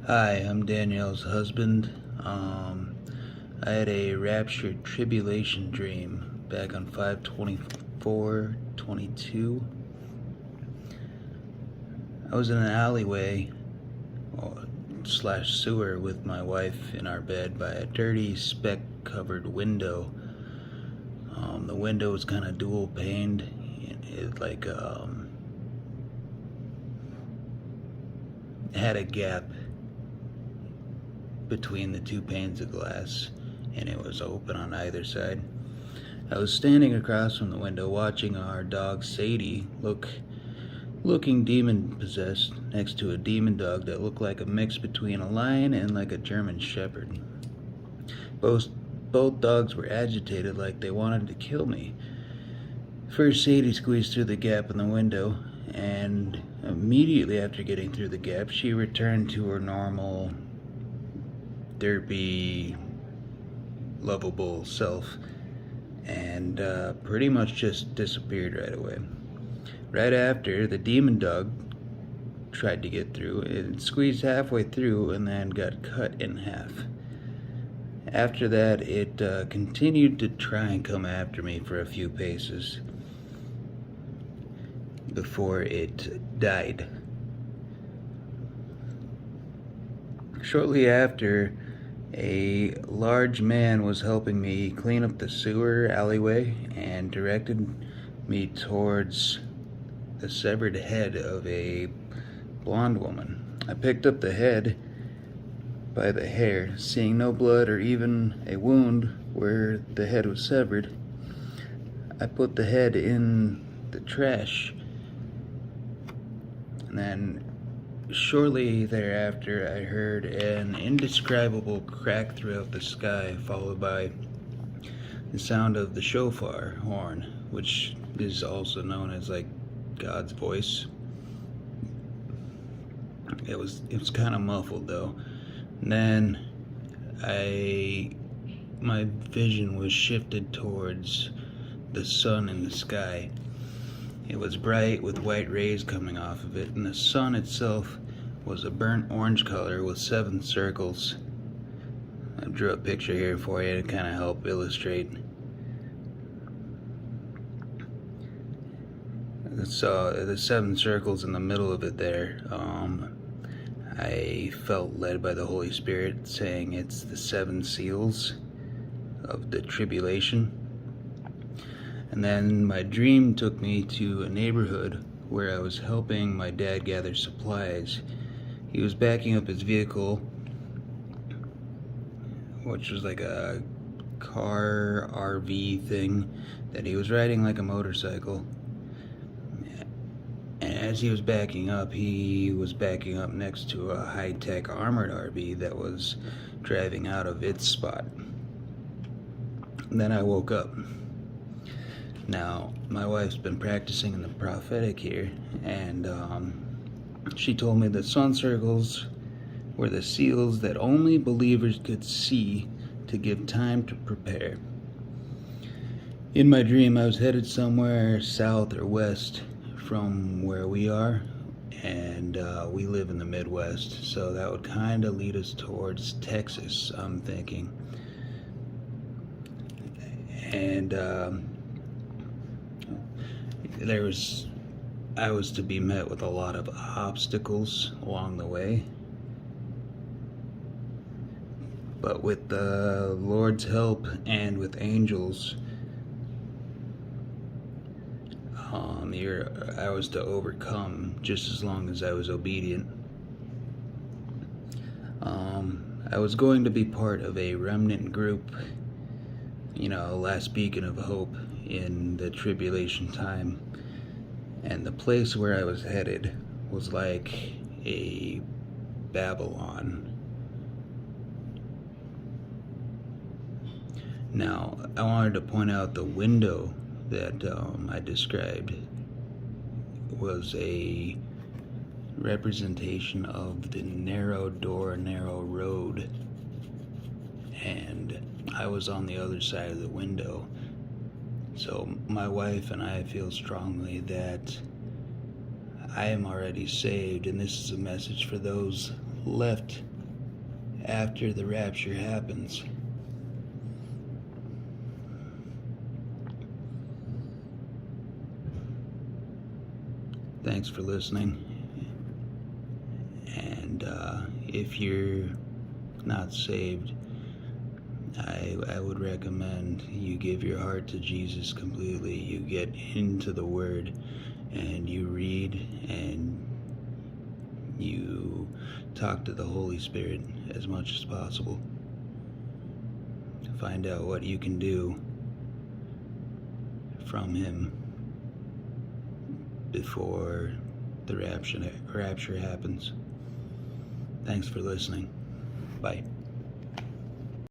Hi, I'm Danielle's husband. I had a Rapture Tribulation dream back on 5/24/22. I was in an alleyway slash sewer with my wife in our bed by a dirty speck covered window. The window was kind of dual paned. It had a gap between the two panes of glass, and it was open on either side. I was standing across from the window watching our dog Sadie looking demon possessed next to a demon dog that looked like a mix between a lion and like a German shepherd. Both dogs were agitated like they wanted to kill me. First, Sadie squeezed through the gap in the window, and immediately after getting through the gap, she returned to her normal derpy, lovable self, and pretty much just disappeared right away. Right after, the demon dog tried to get through. It squeezed halfway through and then got cut in half. After that, it continued to try and come after me for a few paces before it died. Shortly after, a large man was helping me clean up the sewer alleyway and directed me towards the severed head of a blonde woman. I picked up the head by the hair, seeing no blood or even a wound where the head was severed. I put the head in the trash, and then shortly thereafter, I heard an indescribable crack throughout the sky, followed by the sound of the shofar horn, which is also known as like God's voice. It was kind of muffled though. And then my vision was shifted towards the sun in the sky. It was bright with white rays coming off of it, and the sun itself was a burnt orange color with 7 circles. I drew a picture here for you to kind of help illustrate. So the 7 circles in the middle of it there, I felt led by the Holy Spirit saying it's the 7 seals of the tribulation. And then my dream took me to a neighborhood where I was helping my dad gather supplies. He was backing up his vehicle, which was like a car RV thing that he was riding like a motorcycle. And as he was backing up next to a high-tech armored RV that was driving out of its spot. And then I woke up. Now, my wife's been practicing in the prophetic here, and she told me that sun circles were the seals that only believers could see to give time to prepare. In my dream, I was headed somewhere south or west from where we are, and we live in the Midwest, so that would kind of lead us towards Texas, I'm thinking. And I was to be met with a lot of obstacles along the way, but with the Lord's help and with angels, I was to overcome just as long as I was obedient. I was going to be part of a remnant group, last beacon of hope in the tribulation time. And the place where I was headed was like a Babylon. Now, I wanted to point out the window that I described was a representation of the narrow door, narrow road. And I was on the other side of the window. So my wife and I feel strongly that I am already saved, and this is a message for those left after the rapture happens. Thanks for listening. And if you're not saved, I would recommend you give your heart to Jesus completely. You get into the Word and you read and you talk to the Holy Spirit as much as possible. Find out what you can do from Him before the rapture happens. Thanks for listening. Bye.